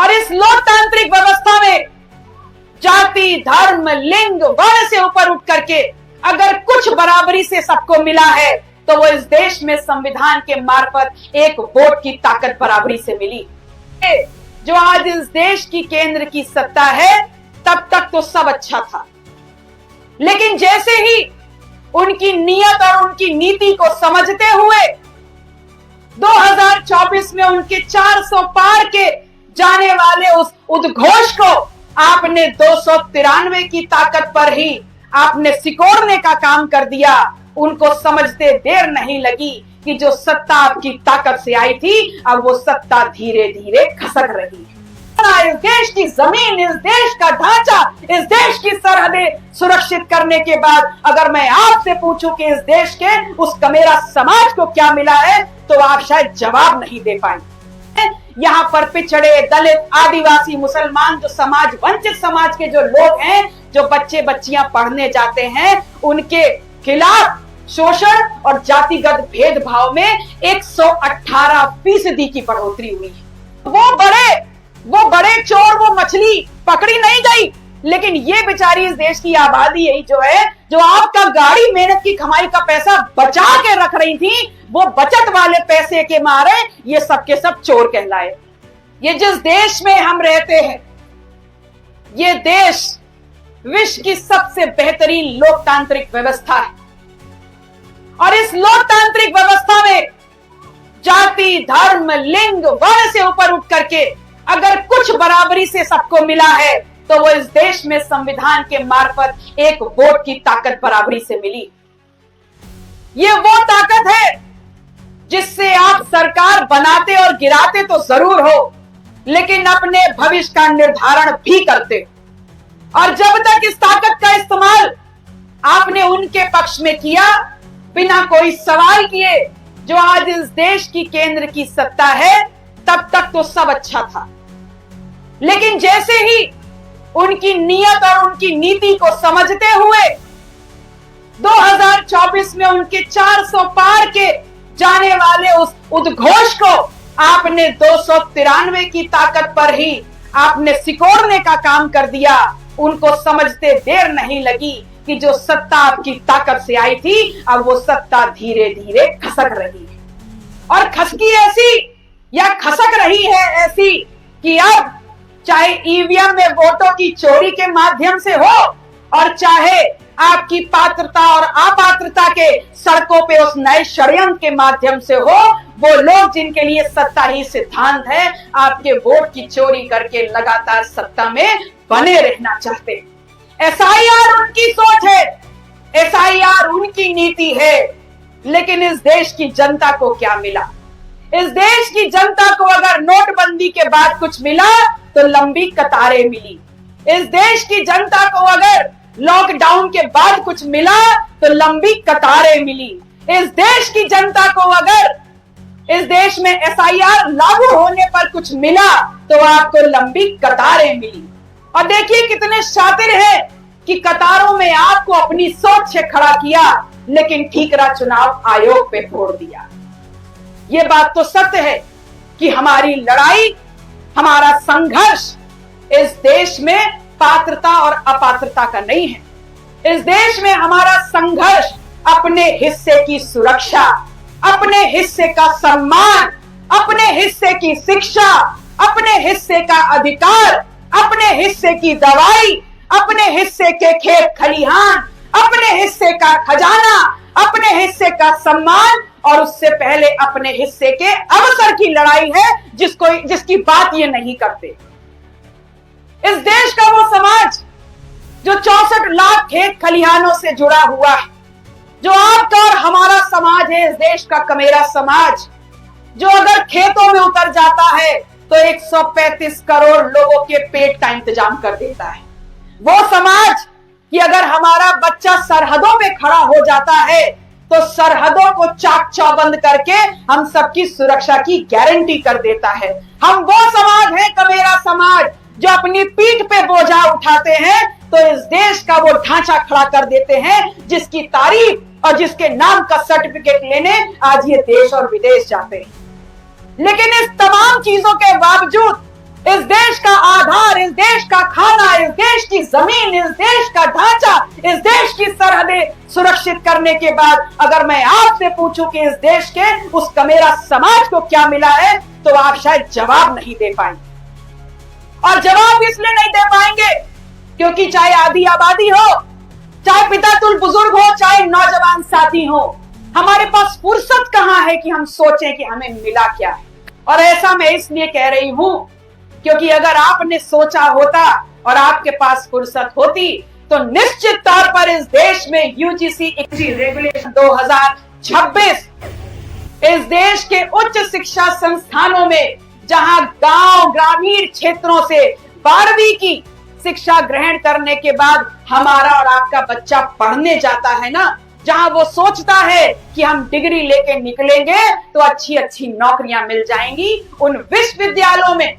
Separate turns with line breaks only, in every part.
और इस लोकतांत्रिक व्यवस्था में जाति, धर्म, लिंग, वर्ण से ऊपर उठ करके अगर कुछ बराबरी से सबको मिला है तो वो इस देश में संविधान के मार्फत एक वोट की ताकत बराबरी से मिली। जो आज इस देश की केंद्र की सत्ता है, तब तक तो सब अच्छा था, लेकिन जैसे ही उनकी नीयत और उनकी नीति को समझते हुए 2024 में उनके 400 पार के जाने वाले उस उद्घोष को आपने 293 की ताकत पर ही आपने सिकोड़ने का काम कर दिया। उनको समझते देर नहीं लगी कि जो सत्ता आपकी ताकत से आई थी, अब वो सत्ता धीरे धीरे खसक रही है। इस देश की जमीन, इस देश का ढांचा, इस देश की सरहदें सुरक्षित करने के बाद अगर मैं आपसे पूछूं कि इस देश के उस कमेरा समाज को क्या मिला है, तो आप शायद जवाब नहीं दे पाएंगे। यहाँ पर पिछड़े, दलित, आदिवासी, मुसलमान, जो समाज, वंचित समाज के जो लोग हैं, जो बच्चे बच्चियां पढ़ने जाते हैं, उनके खिलाफ शोषण और जातिगत भेदभाव में 118% की बढ़ोतरी हुई है। वो बड़े चोर, वो मछली पकड़ी नहीं गई, लेकिन ये बेचारी इस देश की आबादी यही जो है, जो आपका गाड़ी मेहनत की कमाई का पैसा बचा के रख रही थी, वो बचत वाले पैसे के मारे ये सब के सब चोर कहलाए। ये जिस देश में हम रहते हैं, ये देश विश्व की सबसे बेहतरीन लोकतांत्रिक व्यवस्था है और इस लोकतांत्रिक व्यवस्था में जाति, धर्म, लिंग, वर्ण से ऊपर उठ करके अगर कुछ बराबरी से सबको मिला है तो वो इस देश में संविधान के मार्फत एक वोट की ताकत बराबरी से मिली। ये वो ताकत है जिससे आप सरकार बनाते और गिराते तो जरूर हो, लेकिन अपने भविष्य का निर्धारण भी करते। और जब तक इस ताकत का इस्तेमाल आपने उनके पक्ष में किया, बिना कोई सवाल किए, जो आज इस देश की केंद्र की सत्ता है, तब तक तो सब अच्छा था, लेकिन जैसे ही उनकी नीयत और उनकी नीति को समझते हुए 2024 में उनके 400 पार के जाने वाले उस उद्घोष को आपने 293 की ताकत पर ही आपने सिकोड़ने का काम कर दिया। उनको समझते देर नहीं लगी कि जो सत्ता आपकी ताकत से आई थी, अब वो सत्ता धीरे धीरे खसक रही है। और खसकी ऐसी या खसक रही है ऐसी कि अब चाहे ईवीएम में वोटों की चोरी के माध्यम से हो और चाहे आपकी पात्रता और अपात्रता के सड़कों पे उस नए षड्यंत्र के माध्यम से हो, वो लोग जिनके लिए सत्ता ही सिद्धांत है, आपके वोट की चोरी करके लगातार सत्ता में बने रहना चाहते हैं। एसआईआर उनकी सोच है, एसआईआर उनकी नीति है, लेकिन इस देश की जनता को क्या मिला? इस देश की जनता को अगर नोटबंदी के बाद कुछ मिला तो लंबी कतारें मिली। इस देश की जनता को अगर लॉकडाउन के बाद कुछ मिला तो लंबी कतारें मिली। इस देश की जनता को अगर इस देश में एसआईआर लागू होने पर कुछ मिला तो आपको लंबी कतारें मिली। और देखिए कितने शातिर हैं कि कतारों में आपको अपनी सोच से खड़ा किया, लेकिन ठीकरा चुनाव आयोग पे फोड़ दिया। ये बात तो सत्य है कि हमारी लड़ाई, हमारा संघर्ष इस देश में पात्रता और अपात्रता का नहीं है। इस देश में हमारा संघर्ष अपने हिस्से की सुरक्षा, अपने हिस्से का सम्मान, अपने हिस्से की शिक्षा, अपने हिस्से का अधिकार, अपने हिस्से की दवाई, अपने हिस्से के खेत खलिहान, अपने हिस्से का खजाना, अपने हिस्से का सम्मान और उससे पहले अपने हिस्से के अवसर की लड़ाई है, जिसकी बात ये नहीं करते। इस देश का वो समाज जो 64 लाख खेत खलिहानों से जुड़ा हुआ है, जो आपका और हमारा समाज है, इस देश का कमेरा समाज, जो अगर खेतों में उतर जाता है तो 135 करोड़ लोगों के पेट का इंतजाम कर देता है। वो समाज कि अगर हमारा बच्चा सरहदों में खड़ा हो जाता है तो सरहदों को चाक चौबंद करके हम सबकी सुरक्षा की गारंटी कर देता है। हम वो समाज है, कमेरा समाज, जो अपनी पीठ पे बोझा उठाते हैं तो इस देश का वो ढांचा खड़ा कर देते हैं, जिसकी तारीफ और जिसके नाम का सर्टिफिकेट लेने आज ये देश और विदेश जाते हैं। लेकिन इस तमाम चीजों के बावजूद इस देश का आधार, इस देश का खाना, इस देश की जमीन, इस देश का ढांचा, इस देश की सरहदें सुरक्षित करने के बाद अगर मैं आपसे पूछूं कि इस देश के उस कमेरा समाज को क्या मिला है, तो आप शायद जवाब नहीं दे पाएंगे। और जवाब इसलिए नहीं दे पाएंगे क्योंकि चाहे आधी आबादी हो, चाहे पितातुल बुजुर्ग हो, चाहे नौजवान साथी हो, हमारे पास फुर्सत कहां है कि हम सोचें कि हमें मिला क्या है। और ऐसा मैं इसलिए कह रही हूं क्योंकि अगर आपने सोचा होता और आपके पास फुर्सत होती तो निश्चित तौर पर इस देश में यूजीसी रेगुलेशन 2026 इस देश के उच्च शिक्षा संस्थानों में, जहां गांव ग्रामीण क्षेत्रों से 12वीं की शिक्षा ग्रहण करने के बाद हमारा और आपका बच्चा पढ़ने जाता है ना, जहां वो सोचता है कि हम डिग्री लेके निकलेंगे तो अच्छी अच्छी नौकरियां मिल जाएंगी, उन विश्वविद्यालयों में,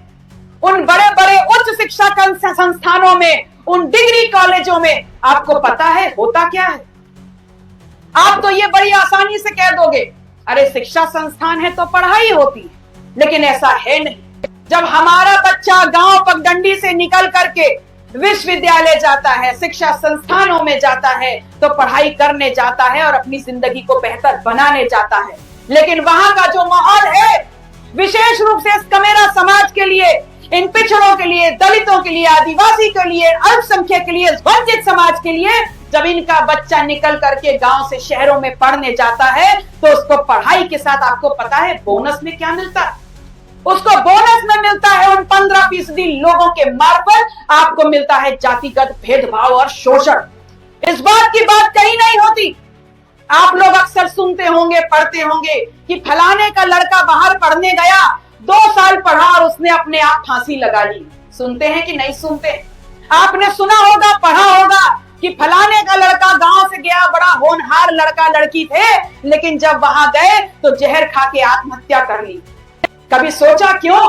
उन बड़े बड़े उच्च शिक्षा संस्थानों में, उन डिग्री कॉलेजों में आपको पता है होता क्या है? आप तो ये बड़ी आसानी से कह दोगे, अरे शिक्षा संस्थान है तो पढ़ाई होती है, लेकिन ऐसा है नहीं। जब हमारा बच्चा गांव पगडंडी से निकल करके विश्वविद्यालय जाता है, शिक्षा संस्थानों में जाता है, तो पढ़ाई करने जाता है और अपनी जिंदगी को बेहतर बनाने जाता है। लेकिन वहां का जो माहौल है, विशेष रूप से इस कमेरा समाज के लिए, इन पिछड़ों के लिए, दलितों के लिए, आदिवासी के लिए, अल्पसंख्यक के लिए, वंचित समाज के लिए, जब इनका बच्चा निकल करके गांव से शहरों में पढ़ने जाता है तो उसको पढ़ाई के साथ आपको पता है बोनस में क्या मिलता है? उसको बोनस में मिलता है उन 15% लोगों के मार्फत आपको मिलता है जातिगत भेदभाव और शोषण। इस बात की बात कहीं नहीं होती। आप लोग अक्सर सुनते होंगे, पढ़ते होंगे कि फलाने का लड़का बाहर पढ़ने गया, 2 साल पढ़ा और उसने अपने आप फांसी लगा ली। सुनते हैं कि नहीं सुनते? आपने सुना होगा, पढ़ा होगा कि फलाने का लड़का गांव से गया, बड़ा होनहार लड़का लड़की थे, लेकिन जब वहां गए तो जहर खा के आत्महत्या कर ली। कभी सोचा क्यों?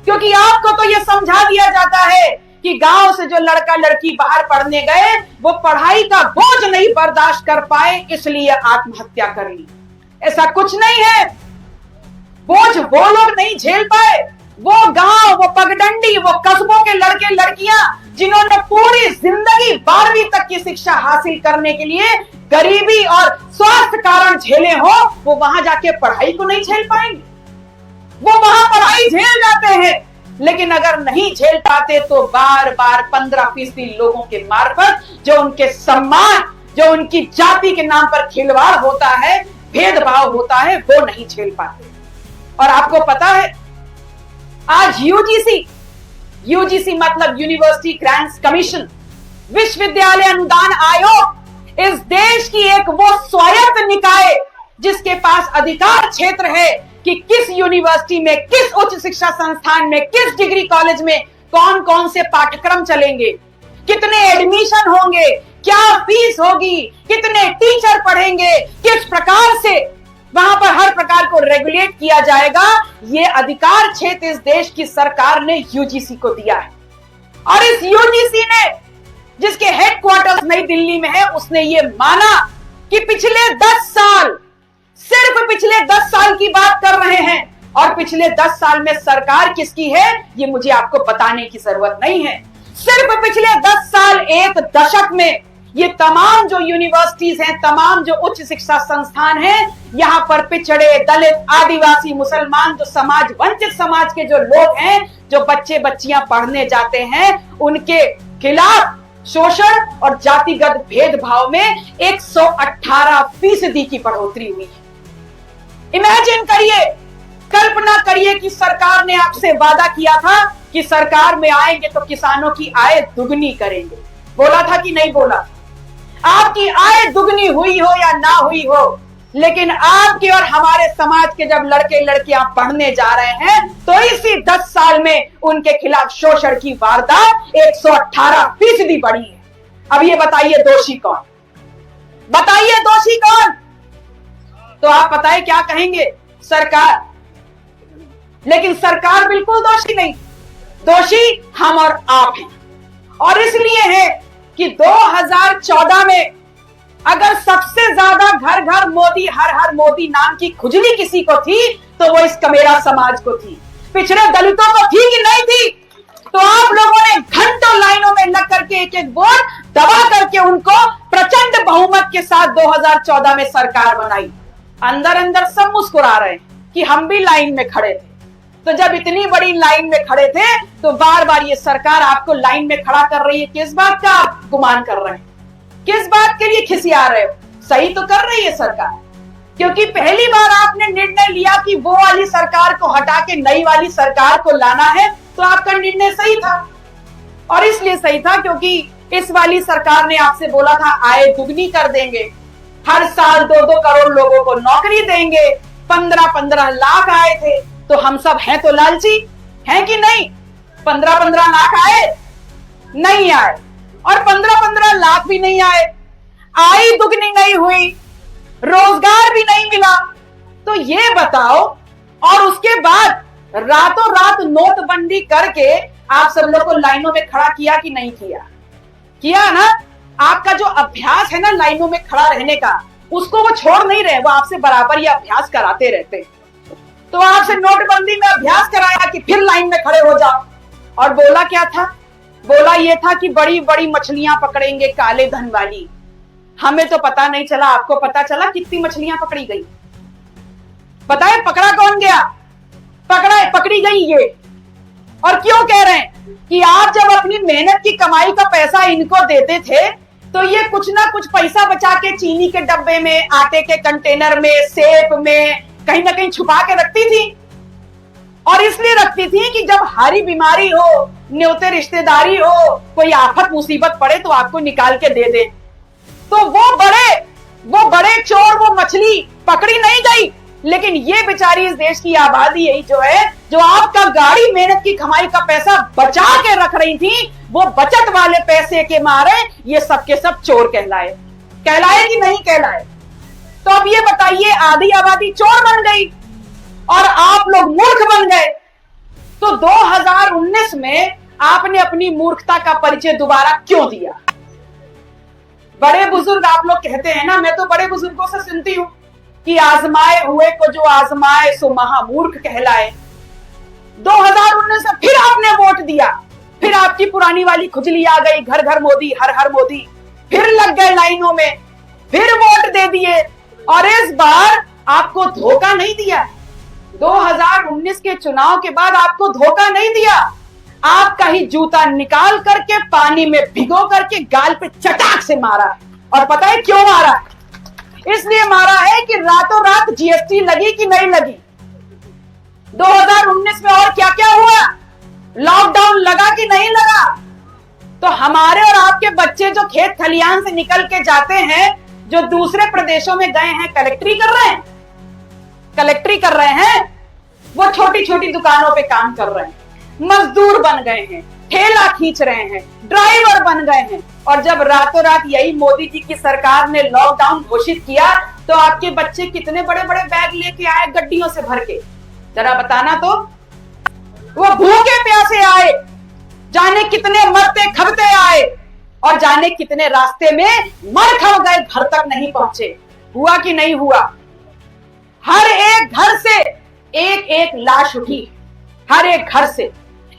क्योंकि आपको तो यह समझा दिया जाता है कि गांव से जो लड़का लड़की बाहर पढ़ने गए वो पढ़ाई का बोझ नहीं बर्दाश्त कर पाए, इसलिए आत्महत्या कर ली। ऐसा कुछ नहीं है। बोझ वो लोग नहीं झेल पाए, वो गांव, वो पगडंडी, वो कस्बों के लड़के लड़कियां जिन्होंने पूरी जिंदगी 12वीं तक की शिक्षा हासिल करने के लिए गरीबी और स्वास्थ्य कारण झेले हो, वो वहां जाके पढ़ाई को नहीं झेल पाएंगे। वो वहां पढ़ाई झेल जाते हैं, लेकिन अगर नहीं झेल पाते तो बार बार 15% लोगों के मार्फत जो उनके सम्मान, जो उनकी जाति के नाम पर खिलवाड़ होता है, भेदभाव होता है, वो नहीं झेल पाते। और आपको पता है आज यूजीसी मतलब यूनिवर्सिटी ग्रांट्स कमीशन, विश्वविद्यालय अनुदान आयोग, इस देश की एक वो स्वायत्त निकाय जिसके पास अधिकार क्षेत्र है कि किस यूनिवर्सिटी में, किस उच्च शिक्षा संस्थान में, किस डिग्री कॉलेज में कौन कौन से पाठ्यक्रम चलेंगे, कितने एडमिशन होंगे, क्या फीस होगी, कितने टीचर पढ़ेंगे, किस प्रकार से वहां पर हर प्रकार को रेगुलेट किया जाएगा। ये अधिकार क्षेत्र इस देश की सरकार ने यूजीसी को दिया है। और इस यूजीसी ने, जिसके हेडक्वार्टर्स नई दिल्ली में है, उसने ये माना कि पिछले 10 साल, सिर्फ पिछले 10 साल की बात कर रहे हैं, और पिछले 10 साल में सरकार किसकी है ये मुझे आपको बताने की जरूरत नहीं है। सिर्फ पिछले 10 साल, एक दशक में ये तमाम जो यूनिवर्सिटीज हैं, तमाम जो उच्च शिक्षा संस्थान हैं, यहां पर पिछड़े, दलित, आदिवासी, मुसलमान, जो समाज, वंचित समाज के जो लोग हैं, जो बच्चे बच्चियां पढ़ने जाते हैं, उनके खिलाफ शोषण और जातिगत भेदभाव में 118% की बढ़ोतरी हुई है। इमेजिन करिए, कल्पना करिए कि सरकार ने आपसे वादा किया था कि सरकार में आएंगे तो किसानों की आय दुगनी करेंगे। बोला था कि नहीं बोला? आपकी आय दुगनी हुई हो या ना हुई हो, लेकिन आपके और हमारे समाज के जब लड़के लड़कियां पढ़ने जा रहे हैं तो इसी 10 साल में उनके खिलाफ शोषण की वारदात 118% बढ़ी है। अब ये बताइए दोषी कौन? बताइए दोषी कौन? तो आप बताइए क्या कहेंगे? सरकार। लेकिन सरकार बिल्कुल दोषी नहीं, दोषी हम और आप हैं। और इसलिए है कि 2014 में अगर सबसे ज्यादा घर घर मोदी, हर हर मोदी नाम की खुजली किसी को थी तो वो इस कमेरा समाज को थी। पिछड़े दलितों को थी कि नहीं थी? 2014 में सरकार बनाई, अंदर अंदर सब मुस्कुरा रहे हैं कि हम भी लाइन में खड़े थे। तो जब इतनी बड़ी लाइन में खड़े थे तो बार बार ये सरकार आपको लाइन में खड़ा कर रही है, किस बात का आप गुमान कर रहे हैं? किस बात के लिए खिसिया रहे हो? सही तो कर रही है सरकार, क्योंकि पहली बार आपने निर्णय लिया कि वो वाली सरकार को हटा के नई वाली सरकार को लाना है, तो आपका निर्णय सही था। और इसलिए सही था क्योंकि इस वाली सरकार ने आपसे बोला था आय दुगनी कर देंगे, हर साल 2-2 करोड़ लोगों को नौकरी देंगे, 15-15 लाख आए थे। तो हम सब हैं तो लालची हैं कि नहीं? 15-15 लाख आए? नहीं आए। और 15-15 लाख भी नहीं आए, आय दुगनी नहीं हुई, रोजगार भी नहीं मिला। तो ये बताओ, और उसके बाद रातों रात नोटबंदी करके आप सब लोग को लाइनों में खड़ा किया कि नहीं किया? किया ना। आपका जो अभ्यास है ना लाइनों में खड़ा रहने का, उसको वो छोड़ नहीं रहे, वो आपसे बराबर ये अभ्यास कराते रहते। तो आपसे नोटबंदी में अभ्यास कराया कि फिर लाइन में खड़े हो जाओ। और बोला क्या था? बोला ये था कि बड़ी बड़ी मछलियां पकड़ेंगे काले धन वाली। हमें तो पता नहीं चला, आपको पता चला कितनी मछलियां पकड़ी गई? पता है पकड़ा कौन गया? पकड़ी गई ये। और क्यों कह रहे हैं कि आप जब अपनी मेहनत की कमाई का पैसा इनको देते थे तो ये कुछ ना कुछ पैसा बचा के चीनी के डब्बे में, आटे के कंटेनर में, सेफ में कहीं ना कहीं छुपा के रखती थी। और इसलिए रखती थी कि जब हारी बीमारी हो, न्योते रिश्तेदारी हो, कोई आफत मुसीबत पड़े तो आपको निकाल के दे दे। तो वो बड़े चोर, वो मछली पकड़ी नहीं गई, लेकिन ये बेचारी इस देश की आबादी यही जो है, जो आपका गाड़ी मेहनत की कमाई का पैसा बचा के रख रही थी, वो बचत वाले पैसे के मारे ये सब के सब चोर कहलाए कि नहीं कहलाए? तो अब ये बताइए, आधी आबादी चोर बन गई और आप लोग मूर्ख बन गए। तो 2019 में आपने अपनी मूर्खता का परिचय दोबारा क्यों दिया? बड़े बुजुर्ग आप लोग कहते हैं ना, मैं तो बड़े बुजुर्गों से सुनती हूं कि आजमाए हुए को जो आजमाए सो महामूर्ख कहलाए। 2019 में फिर आपने वोट दिया, फिर आपकी पुरानी वाली खुजली आ गई, घर घर मोदी, हर हर मोदी, फिर लग गए लाइनों में, फिर वोट दे दिए। और इस बार आपको धोखा नहीं दिया। 2019 के चुनाव के बाद आपको धोखा नहीं दिया, आपका ही जूता निकाल करके पानी में भिगो करके गाल पे चटाक से मारा। और पता है क्यों मारा? इसलिए मारा है कि रातों रात जीएसटी लगी कि नहीं लगी। 2019 में और क्या क्या हुआ? लॉकडाउन लगा कि नहीं लगा? तो हमारे और आपके बच्चे जो खेत खलियान से निकल के जाते हैं, जो दूसरे प्रदेशों में गए हैं, कलेक्ट्री कर रहे हैं, वो छोटी छोटी दुकानों पे काम कर रहे हैं, मजदूर बन गए हैं, ठेला खींच रहे हैं, ड्राइवर बन गए हैं। और जब रातों रात यही मोदी जी की सरकार ने लॉकडाउन घोषित किया तो आपके बच्चे कितने बड़े बड़े बैग लेके आए गड्डियों से भर के? जरा बताना तो। वो भूखे प्यासे आए, जाने कितने मरते खबते आए, और जाने कितने रास्ते में मर खड़ गए, घर तक नहीं पहुंचे। हुआ कि नहीं हुआ? हर एक घर से एक एक लाश उठी, हर एक घर से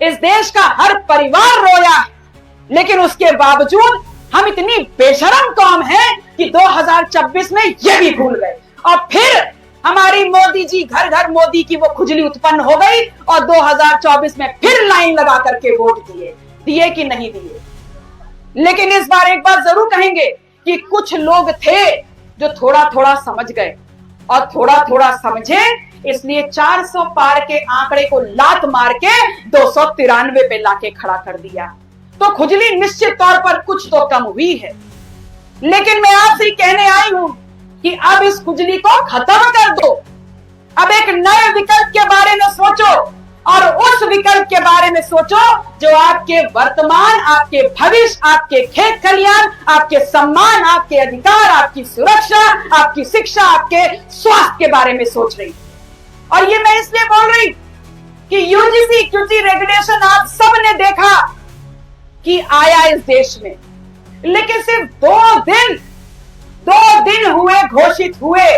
इस देश का हर परिवार रोया। लेकिन उसके बावजूद हम इतनी बेशरम कौम हैं कि 2026 में ये भी भूल गए। और फिर हमारी मोदी जी, घर घर मोदी की वो खुजली उत्पन्न हो गई और 2024 में फिर लाइन लगा करके वोट दिए कि नहीं दिए। लेकिन इस बार एक बात जरूर कहेंगे कि कुछ लोग थे जो थोड़ा थोड़ा समझ गए, और थोड़ा थोड़ा समझे इसलिए 400 पार के आंकड़े को लात मार के 293 पे लाके खड़ा कर दिया। तो खुजली निश्चित तौर पर कुछ तो कम हुई है, लेकिन मैं आपसे कहने आई हूं कि अब इस खुजली को खत्म कर दो। अब एक नए विकल्प के बारे में सोचो, और उस विकल्प के बारे में सोचो जो आपके वर्तमान, आपके भविष्य, आपके खेत खलियान, आपके सम्मान, आपके अधिकार, आपकी सुरक्षा, आपकी शिक्षा, आपके स्वास्थ्य के बारे में सोच रही। और ये मैं इसलिए बोल रही कि यूजीसी क्यूजी रेगुलेशन आप सबने देखा कि आया इस देश में, लेकिन सिर्फ 2 दिन हुए घोषित हुए,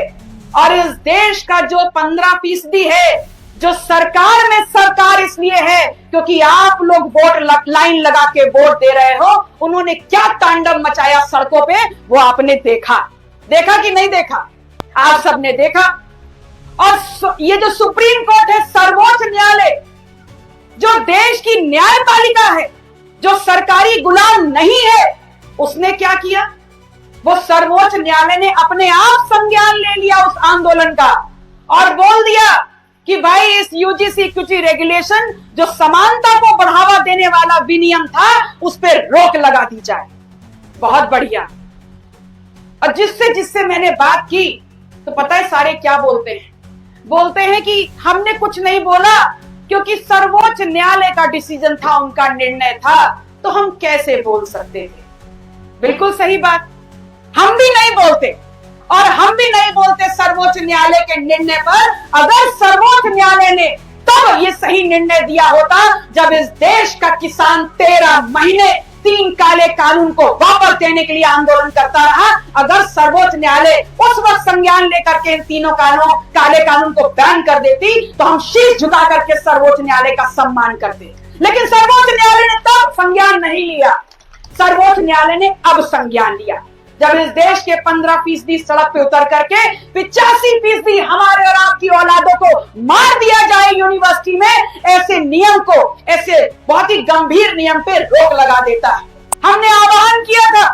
और इस देश का जो 15% है, जो सरकार में सरकार इसलिए है क्योंकि आप लोग वोट लाइन लगा के वोट दे रहे हो, उन्होंने क्या तांडव मचाया सड़कों पे वो आपने देखा। देखा कि नहीं देखा? आप सबने देखा। और ये जो सुप्रीम कोर्ट है, सर्वोच्च न्यायालय, जो देश की न्यायपालिका है, जो सरकारी गुलाम नहीं है, उसने क्या किया? वो सर्वोच्च न्यायालय ने अपने आप संज्ञान ले लिया उस आंदोलन का और बोल दिया कि भाई इस यूजीसी इक्विटी रेगुलेशन, जो समानता को बढ़ावा देने वाला विनियम था, उस पर रोक लगा दी जाए। बहुत बढ़िया। और जिससे मैंने बात की तो पता है सारे क्या बोलते हैं? बोलते हैं कि हमने कुछ नहीं बोला क्योंकि सर्वोच्च न्यायालय का डिसीजन था, उनका निर्णय था, तो हम कैसे बोल सकते थे। बिल्कुल सही बात। हम भी नहीं बोलते और हम भी नहीं बोलते सर्वोच्च न्यायालय के निर्णय पर। अगर सर्वोच्च न्यायालय ने तब ये सही निर्णय दिया होता जब इस देश का किसान 13 महीने 3 काले कानून को वापस देने के लिए आंदोलन करता रहा। अगर सर्वोच्च न्यायालय उस वक्त संज्ञान लेकर के इन तीनों काले कानून को बैन कर देती तो हम शीश झुका करके सर्वोच्च न्यायालय का सम्मान करते। लेकिन सर्वोच्च न्यायालय ने तब संज्ञान नहीं लिया, सर्वोच्च न्यायालय ने अब संज्ञान लिया जब इस देश के 15% सड़क पे उतर करके 85% हमारे और आपकी औलादों को मार दिया जाए यूनिवर्सिटी में। ऐसे नियम को, ऐसे बहुत ही गंभीर नियम पे रोक लगा देता है। हमने आह्वान किया था।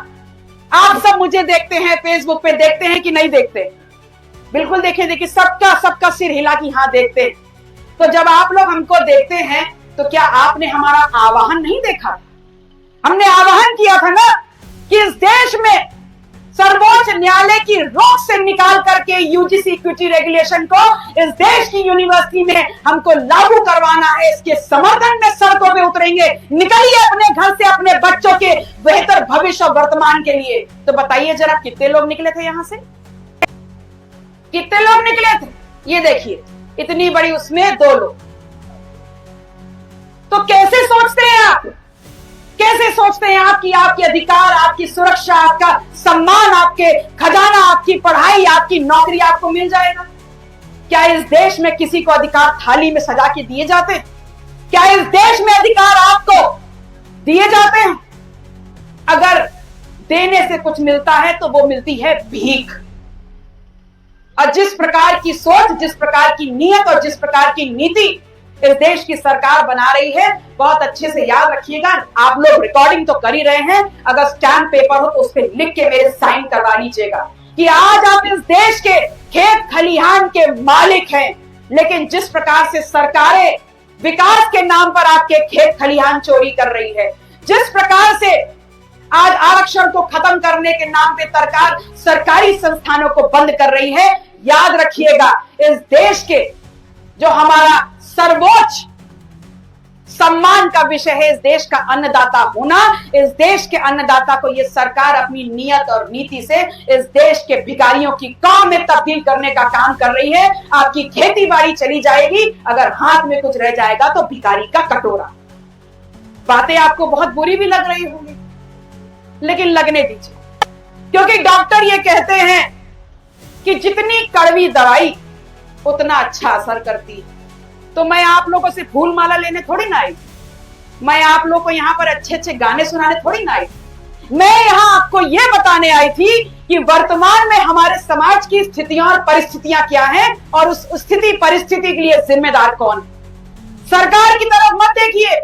आप सब मुझे देखते हैं, फेसबुक पे देखते हैं कि नहीं देखते? बिल्कुल देखिए, सबका सिर हिला कि हाँ देखते हैं। तो जब आप लोग हमको देखते हैं तो क्या आपने हमारा आह्वान नहीं देखा? हमने आह्वान किया था ना कि इस देश में सर्वोच्च न्यायालय की रोक से निकाल करके यूजीसी इक्विटी रेगुलेशन को इस देश की यूनिवर्सिटी में हमको लागू करवाना है। इसके समर्थन में सड़कों पे उतरेंगे। निकलिए अपने घर से अपने बच्चों के बेहतर भविष्य वर्तमान के लिए। तो बताइए जरा कितने लोग निकले थे यहां से? कितने लोग निकले थे? ये देखिए, इतनी बड़ी उसमें 2 लोग। तो कैसे सोचते हैं आप? कैसे सोचते हैं आप कि आपके अधिकार, आपकी सुरक्षा, आपका सम्मान, आपके खजाना, आपकी पढ़ाई, आपकी नौकरी आपको मिल जाएगा? क्या इस देश में किसी को अधिकार थाली में सजा के दिए जाते हैं? क्या इस देश में अधिकार आपको दिए जाते हैं? अगर देने से कुछ मिलता है तो वो मिलती है भीख। और जिस प्रकार की सोच, जिस प्रकार की नीयत और जिस प्रकार की नीति इस देश की सरकार बना रही है, बहुत अच्छे से याद रखिएगा। आप लोग रिकॉर्डिंग तो कर ही रहे हैं, अगर स्टैम्प पेपर हो तो उस पर लिख के मेरे साइन करवा लीजिएगा कि आज आप इस देश के खेत खलिहान के मालिक हैं। लेकिन जिस प्रकार से सरकारें विकास के नाम पर आपके खेत खलिहान चोरी कर रही है, जिस प्रकार से आज आरक्षण को खत्म करने के नाम पे सरकार सरकारी संस्थानों को बंद कर रही है, याद रखिएगा इस देश के जो हमारा सर्वोच्च सम्मान का विषय है, इस देश का अन्नदाता होना, इस देश के अन्नदाता को ये सरकार अपनी नियत और नीति से इस देश के भिखारियों की कौम में तब्दील करने का काम कर रही है। आपकी खेती बाड़ी चली जाएगी, अगर हाथ में कुछ रह जाएगा तो भिखारी का कटोरा। बातें आपको बहुत बुरी भी लग रही होंगी, लेकिन लगने दीजिए, क्योंकि डॉक्टर ये कहते हैं कि जितनी कड़वी दवाई उतना अच्छा असर करती है। तो मैं आप लोगों से फूल माला लेने थोड़ी ना आई, मैं आप लोगों को यहाँ पर अच्छे अच्छे गाने सुनाने थोड़ी ना आई। मैं यहाँ आपको ये बताने आई थी कि वर्तमान में हमारे समाज की स्थितियां और परिस्थितियां क्या हैं और उस स्थिति परिस्थिति के लिए जिम्मेदार कौन है। सरकार की तरफ मत देखिए।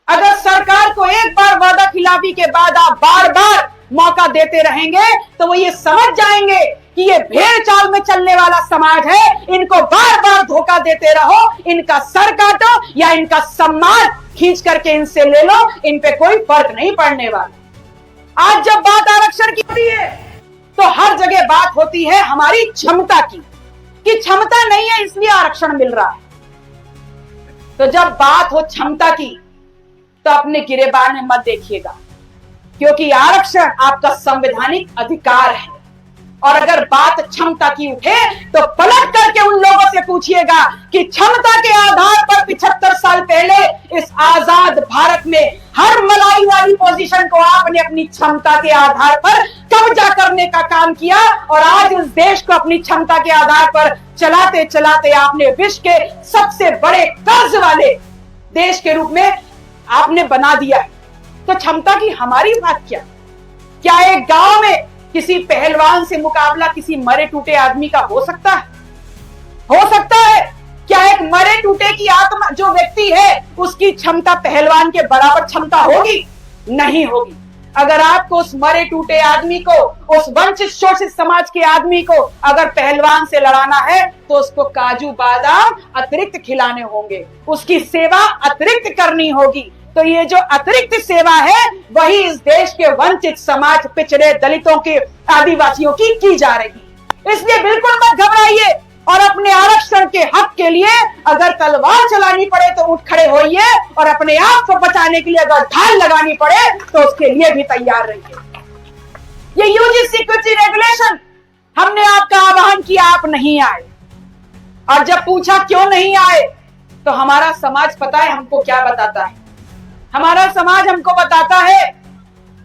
अगर सरकार को एक बार वादा खिलाफी के बाद आप बार बार मौका देते रहेंगे तो वो ये समझ जाएंगे कि ये भेड़ चाल में चलने वाला समाज है, इनको बार बार धोखा देते रहो, इनका सर काटो या इनका सम्मान खींच करके इनसे ले लो, इन पे कोई फर्क नहीं पड़ने वाला। आज जब बात आरक्षण की होती है तो हर जगह बात होती है हमारी क्षमता की, कि क्षमता नहीं है इसलिए आरक्षण मिल रहा है। तो जब बात हो क्षमता की तो अपने गिरेबान में मत देखिएगा, क्योंकि आरक्षण आपका संवैधानिक अधिकार है। और अगर बात क्षमता की उठे तो पलट करके उन लोगों से पूछिएगा कि क्षमता के आधार पर 75 साल पहले इस आजाद भारत में हर मलाई वाली पोजीशन को आपने अपनी क्षमता के आधार पर कब्जा करने का काम किया, और आज इस देश को अपनी क्षमता के आधार पर चलाते चलाते आपने विश्व के सबसे बड़े कर्ज वाले देश के रूप में आपने बना दिया है। तो क्षमता की हमारी बात क्या? क्या एक गांव में किसी पहलवान से मुकाबला किसी मरे टूटे आदमी का हो सकता है? हो सकता है? क्या एक मरे टूटे की आत्मा जो व्यक्ति है उसकी क्षमता पहलवान के बराबर क्षमता होगी? नहीं होगी। अगर आपको उस मरे टूटे आदमी को, उस वंचित शोषित समाज के आदमी को अगर पहलवान से लड़ाना है तो उसको काजू बादाम अतिरिक्त खिलाने होंगे, उसकी सेवा अतिरिक्त करनी होगी। तो ये जो अतिरिक्त सेवा है वही इस देश के वंचित समाज, पिछड़े, दलितों के, आदिवासियों की जा रही। इसलिए बिल्कुल मत घबराइए और अपने आरक्षण के हक के लिए अगर तलवार चलानी पड़े तो उठ खड़े होइए और अपने आप को बचाने के लिए अगर ढाल लगानी पड़े तो उसके लिए भी तैयार रहिए। ये यूजीसी सिक्योरिटी रेगुलेशन हमने आपका आह्वान किया, आप नहीं आए। और जब पूछा क्यों नहीं आए तो हमारा समाज पता है हमको क्या बताता है? हमारा समाज हमको बताता है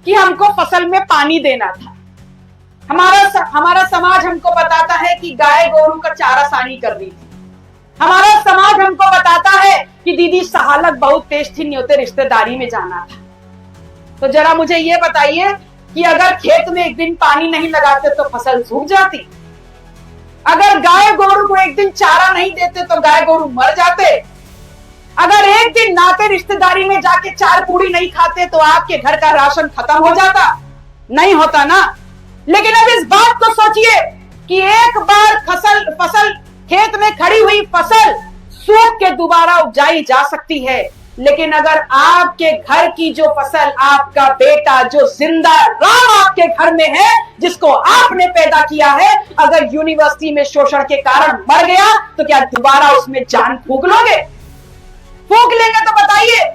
कि हमको फसल में पानी देना था। हमारा समाज हमको बताता है कि गाय गोरू का चारा सानी कर दी थी। हमारा समाज हमको बताता है कि दीदी सहालक बहुत तेज थी, न्योते रिश्तेदारी में जाना था। तो जरा मुझे ये बताइए कि अगर खेत में एक दिन पानी नहीं लगाते तो फसल सूख जाती? अगर गाय गोरू को एक दिन चारा नहीं देते तो गाय गोरू मर जाते? अगर एक दिन नाते रिश्तेदारी में जाके चार पूड़ी नहीं खाते तो आपके घर का राशन खत्म हो जाता? नहीं होता ना। लेकिन अब इस बात को सोचिए कि एक बार फसल खेत में खड़ी हुई फसल सूख के दोबारा उपजाई जा सकती है, लेकिन अगर आपके घर की जो फसल, आपका बेटा जो जिंदा राम आपके घर में है, जिसको आपने पैदा किया है, अगर यूनिवर्सिटी में शोषण के कारण मर गया तो क्या दोबारा उसमें जान फूंक लोगे? फूंक लेंगे तो बताइए?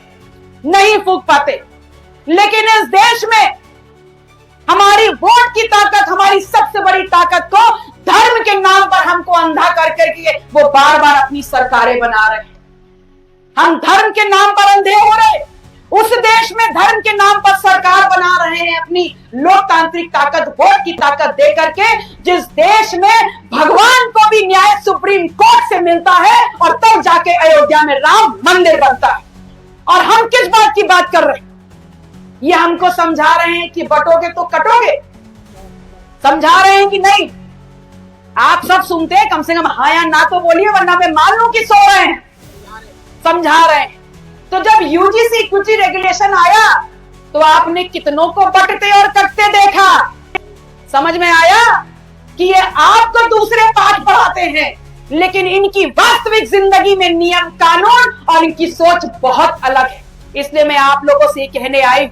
नहीं फूंक पाते। लेकिन इस देश में हमारी वोट की ताकत, हमारी सबसे बड़ी ताकत को धर्म के नाम पर हमको अंधा कर करके वो बार बार अपनी सरकारें बना रहे हैं। हम धर्म के नाम पर अंधे हो रहे। उस देश में धर्म के नाम पर सरकार बना रहे हैं अपनी लोकतांत्रिक ताकत, वोट की ताकत दे करके, जिस देश में भगवान को भी न्याय सुप्रीम कोर्ट से मिलता है और तब जाके अयोध्या में राम मंदिर बनता है। और हम किस बात की बात कर रहे हैं? ये हमको समझा रहे हैं कि बटोगे तो कटोगे, समझा रहे हैं कि नहीं? आप सब सुनते हैं, कम से कम हाँ या ना तो बोलिए, वरना मैं मान लूं कि सो रहे हैं। समझा रहे हैं। तो जब यूजीसी सिक्योरिटी रेगुलेशन आया तो आपने कितनों को बटते और कटते देखा? समझ में आया कि ये आपको दूसरे पाठ पढ़ाते हैं, लेकिन इनकी वास्तविक जिंदगी में नियम, कानून और इनकी सोच बहुत अलग है। इसलिए मैं आप लोगों से कहने आई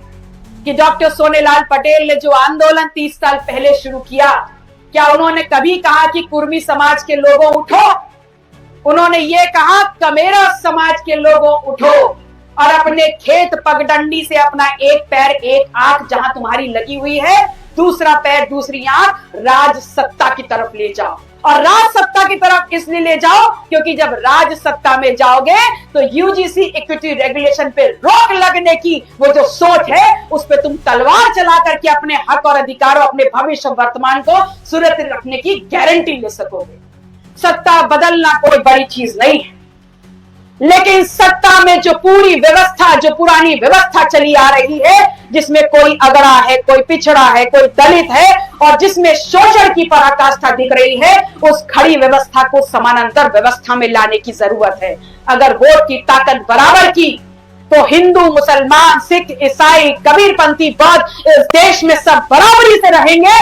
कि डॉक्टर सोनेलाल पटेल ने जो आंदोलन 30 साल पहले शुरू किया, क्या उन्होंने कभी कहा कि कुर्मी समाज के लोगों उठो? उन्होंने ये कहा कमेरा समाज के लोगों उठो और अपने खेत पगडंडी से अपना एक पैर एक आंख जहां तुम्हारी लगी हुई है, दूसरा पैर दूसरी आंख राज सत्ता की तरफ ले जाओ। और राज सत्ता की तरफ इसलिए ले जाओ क्योंकि जब राज सत्ता में जाओगे तो यूजीसी इक्विटी रेगुलेशन पे रोक लगने की वो जो सोच है उस पे तुम तलवार चला करके अपने हक और अधिकारों, अपने भविष्य वर्तमान को सुरक्षित रखने की गारंटी ले सकोगे। सत्ता बदलना कोई बड़ी चीज नहीं है, लेकिन सत्ता में जो पूरी व्यवस्था, जो पुरानी व्यवस्था चली आ रही है, जिसमें कोई अगड़ा है, कोई पिछड़ा है, कोई दलित है और जिसमें शोषण की पराकाष्ठा दिख रही है, उस खड़ी व्यवस्था को समानांतर व्यवस्था में लाने की जरूरत है। अगर वोट की ताकत बराबर की तो हिंदू, मुसलमान, सिख, ईसाई, कबीरपंथी, बौद्ध इस देश में सब बराबरी से रहेंगे।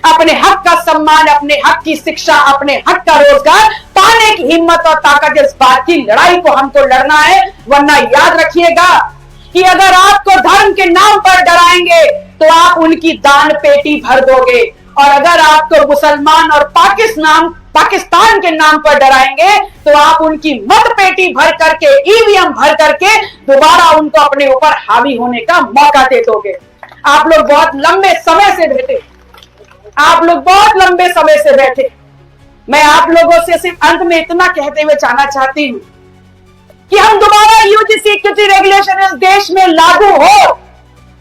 अपने हक का सम्मान, अपने हक की शिक्षा, अपने हक का रोजगार पाने की हिम्मत और ताकत, इस बात की लड़ाई को हमको लड़ना है। वरना याद रखिएगा कि अगर आपको धर्म के नाम पर डराएंगे तो आप उनकी दान पेटी भर दोगे, और अगर आपको मुसलमान और पाकिस्तान के नाम पर डराएंगे तो आप उनकी मत पेटी भर करके, ईवीएम भर करके दोबारा उनको अपने ऊपर हावी होने का मौका दे दोगे। आप लोग बहुत लंबे समय से बैठे, मैं आप लोगों से सिर्फ अंत में इतना कहते हुए जाना चाहती हूं कि हम दोबारा यूजीसी सिक्योरिटी रेगुलेशन इस देश में लागू हो।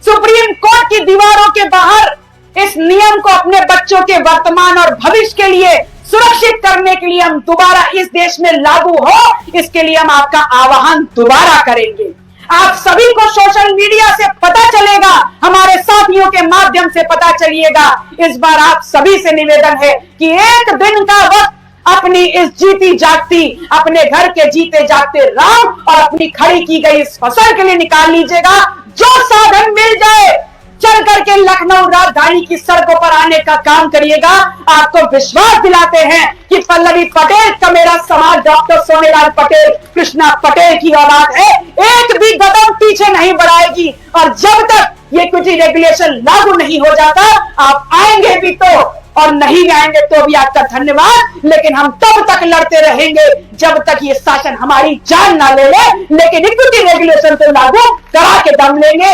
सुप्रीम कोर्ट की दीवारों के बाहर इस नियम को अपने बच्चों के वर्तमान और भविष्य के लिए सुरक्षित करने के लिए हम दोबारा इस देश में लागू हो, इसके लिए हम आपका आह्वान दोबारा करेंगे। आप सभी को सोशल मीडिया से पता चलेगा, हमारे साथियों के माध्यम से पता चलिएगा। इस बार आप सभी से निवेदन है कि एक दिन का वक्त अपनी इस जीती जागती, अपने घर के जीते जागते राम और अपनी खड़ी की गई इस फसल के लिए निकाल लीजिएगा। जो साधन मिल जाए चल करके लखनऊ राजधानी की सड़कों पर आने का काम करिएगा। आपको विश्वास दिलाते हैं कि पल्लवी पटेल का मेरा समाज डॉक्टर सोनेलाल पटेल, कृष्णा पटेल की औलाद है, एक भी कदम पीछे नहीं बढ़ाएगी। और जब तक ये इक्विटी रेगुलेशन लागू नहीं हो जाता, आप आएंगे भी तो और नहीं आएंगे तो भी आपका धन्यवाद, लेकिन हम तब तक लड़ते रहेंगे जब तक ये शासन हमारी जान ना ले ले। लेकिन इक्विटी रेगुलेशन को लागू करा के दम लेंगे।